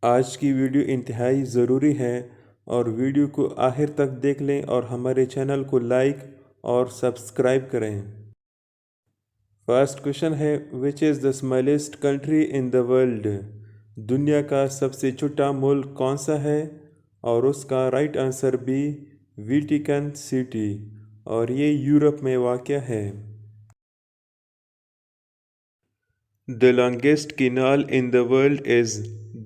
آج کی ویڈیو انتہائی ضروری ہے اور ویڈیو کو آخر تک دیکھ لیں اور ہمارے چینل کو لائک اور سبسکرائب کریں۔ فرسٹ کوشچن ہے which is the smallest country in the world? دنیا کا سب سے چھوٹا ملک کون سا ہے؟ اور اس کا رائٹ آنسر بھی ویٹیکن سٹی، اور یہ یورپ میں واقع ہے۔ The longest canal in the world is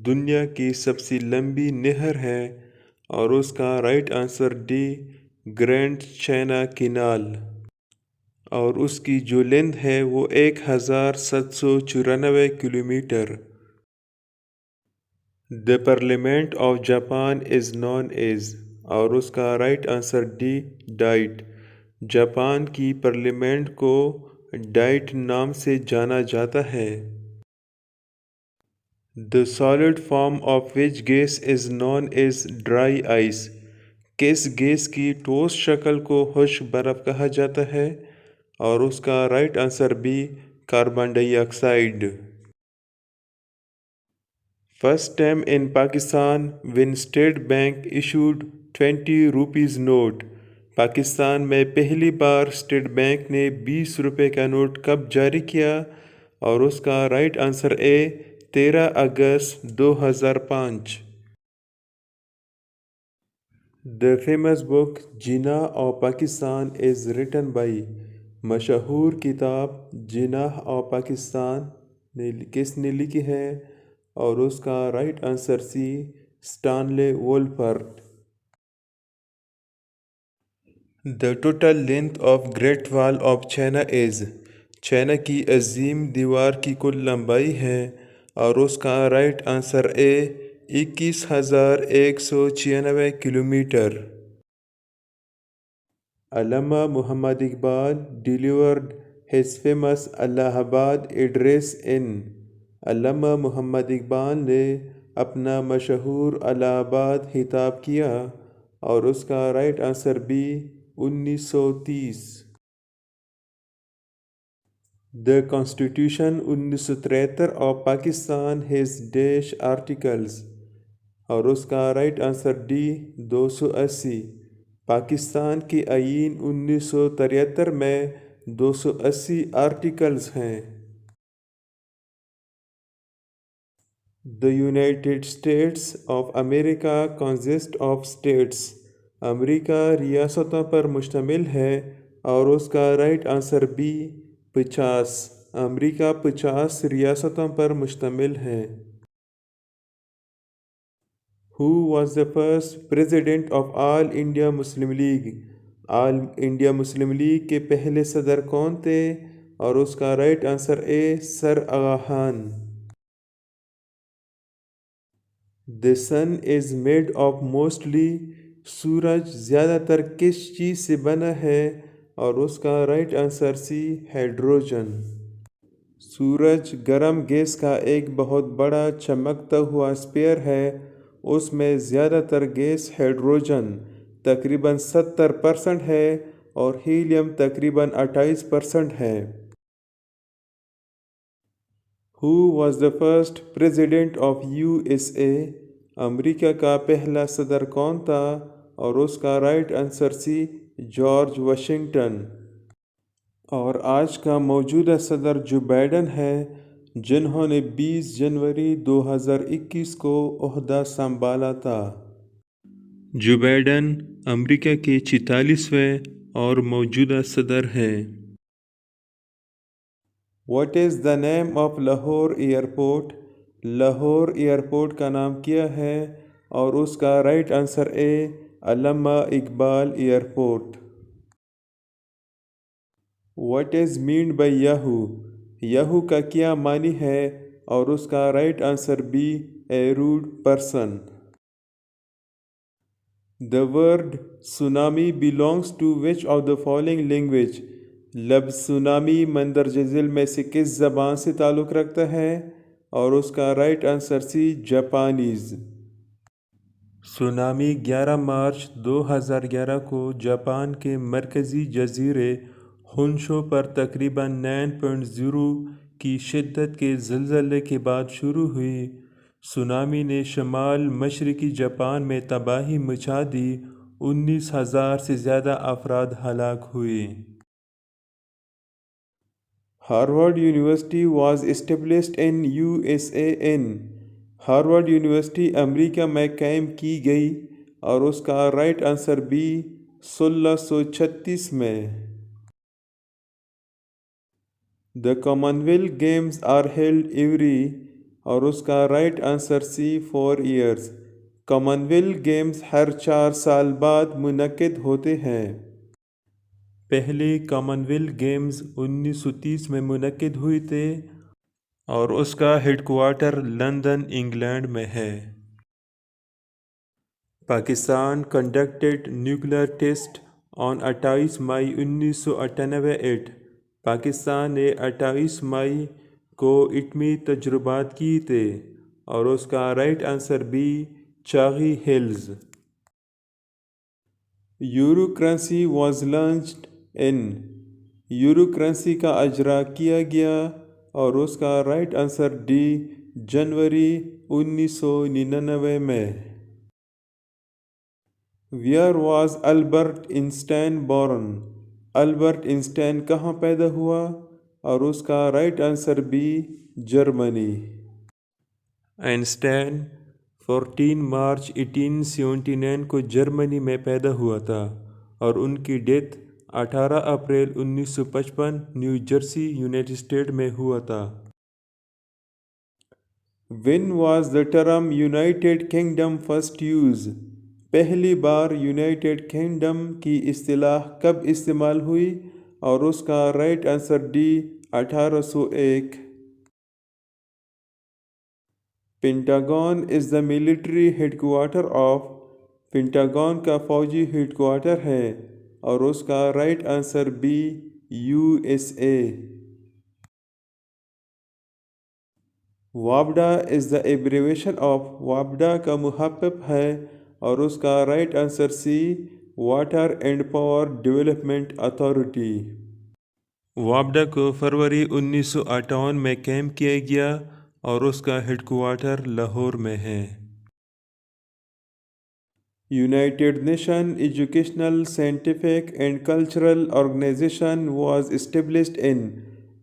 دنیا کی سب سے لمبی نہر ہے، اور اس کا right answer D grand China canal, اور اس کی جو لیندھ ہے وہ 1794 kilometre. The Parliament of Japan is known as، اور اس کا right answer D diet, Japan کی پارلیمنٹ کو ڈائٹ نام سے جانا جاتا ہے۔ The solid form of which gas is known as dry ice؟ کس گیس کی ٹھوس شکل کو خشک برف کہا جاتا ہے؟ اور اس کا رائٹ آنسر بھی carbon dye oxide. First time in Pakistan when State Bank issued 20 rupees note؟ Pakistan میں پہلی بار اسٹیٹ بینک نے 20 روپے کا نوٹ کب جاری کیا؟ اور اس کا right answer a 13 August 2005۔ The famous book Jinnah of Pakistan is written by؟ مشہور کتاب جناح of پاکستان کس نے لکھی ہے؟ اور اس کا right answer C Stanley Wolpert. The total length of Great Wall of China is؟ China کی عظیم دیوار کی کل لمبائی ہے، اور اس کا رائٹ آنسر اے 21,196 کلومیٹر۔ علامہ محمد اقبال delivered his famous الہ آباد ایڈریس in؟ علامہ محمد اقبال نے اپنا مشہور الہ آباد خطاب کیا، اور اس کا رائٹ آنسر بھی 1930۔ The Constitution 1973 of Pakistan has dash articles؟ اور اس کا رائٹ آنسر ڈی 280۔ پاکستان کے آئین 1973 میں 280 آرٹیکلز ہیں۔ The United States of America consist of states؟ امریکہ ریاستوں پر مشتمل ہے، اور اس کا رائٹ آنسر بھی 50۔ امریکہ 50 ریاستوں پر مشتمل ہے۔ Who was the first president of All India Muslim League؟ All India Muslim League کے پہلے صدر کون تھے؟ اور اس کا right answer A Sir Aga Khan. The sun is made of mostly؟ سورج زیادہ تر کس چیز سے بنا ہے؟ اور اس کا رائٹ آنسر سی ہائیڈروجن۔ سورج گرم گیس کا ایک بہت بڑا چمکتا ہوا اسفیئر ہے، اس میں زیادہ تر گیس ہائیڈروجن تقریباً 70% ہے، اور ہیلیم تقریباً 28% ہے۔ Who was the first president of USA؟ امریکہ کا پہلا صدر کون تھا؟ اور اس کا right answer C George Washington. اور آج کا موجودہ صدر جو بائیڈن ہے، جنہوں نے 20 جنوری 2021 کو عہدہ سنبھالا تھا۔ جو بائیڈن امریکہ کے 44ویں اور موجودہ صدر ہیں۔ What is the name of Lahore airport? Lahore airport کا نام کیا ہے؟ اور اس کا right answer a Allama Iqbal airport. What is meant by Yahoo? Yahoo کا کیا معنی ہے؟ اور اس کا رائٹ آنسر بھی A road person. The word tsunami belongs to which of the following language؟ لفظ سونامی مندرجہ ذیل میں سے کس زبان سے تعلق رکھتا ہے؟ اور اس کا right answer C Japanese. Tsunami 11 March 2011 کو جاپان کے مرکزی جزیرے ہونشو پر تقریباً 9.0 کی شدت کے زلزلے کے بعد شروع ہوئی، سونامی نے شمال مشرقی جاپان میں تباہی مچا دی، 19,000 سے زیادہ افراد ہلاک ہوئے۔ Harvard University was established in USA Harvard University امریکہ میں قائم کی گئی اور اس کا رائٹ آنسر بی 1636 میں۔ The Commonwealth Games are held every اور اس کا right answer C 4 years۔ Commonwealth Games ہر 4 سال بعد منعقد ہوتے ہیں۔ پہلے کامن ویلتھ گیمز 1930 میں منعقد ہوئے تھے اور اس کا ہیڈ کوارٹر لندن، انگلینڈ میں ہے۔ Pakistan conducted nuclear test on 28 May 1998 at. Pakistan نے 28 مئی کو ایٹمی تجربات کیے تھے اور اس کا right answer B Chagai Hills. Euro currency was launched in euro currency کا اجرا کیا گیا اور اس کا رائٹ آنسر ڈی جنوری 1999 میں۔ Where was Albert Einstein born Albert Einstein کہاں پیدا ہوا اور اس کا right answer B Germany. Einstein 14 مارچ 1879 کو جرمنی میں پیدا ہوا تھا اور ان کی death 18 April 1955 new Jersey, United state میں ہوا تھا۔ When was the term United Kingdom first used؟ پہلی بار یونائٹڈ کنگڈم کی اصطلاح کب استعمال ہوئی اور اس کا right answer D 1801۔ Pentagon is the military head quarter of Pentagon کا فوجی ہیڈ کوارٹر ہے اور اس کا right answer be USA۔ وابڈا is the abbreviation of وابڈا کا محفف ہے اور اس کا right answer C water and power development authority. وابڈا کو فروری 1958 میں قائم کیا گیا اور اس کا ہیڈ کوارٹر لاہور میں ہے۔ United Nation Educational, Scientific and Cultural Organisation was established in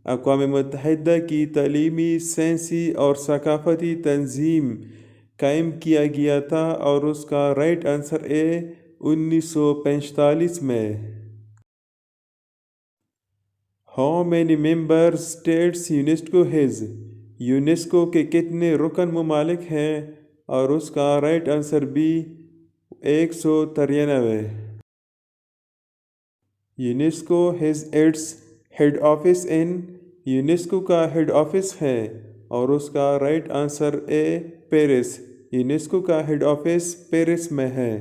اقوام متحدہ کی تعلیمی، سائنسی اور ثقافتی تنظیم قائم کیا گیا تھا اور اس کا رائٹ آنسر اے 1945 میں۔ How many member states UNESCO has UNESCO کے کتنے رکن ممالک ہیں اور اس کا right answer B 193۔ UNESCO has its head office in UNESCO کا ہیڈ آفس ہے اور اس کا right answer A Paris. UNESCO کا ہیڈ آفس پیرس میں ہے۔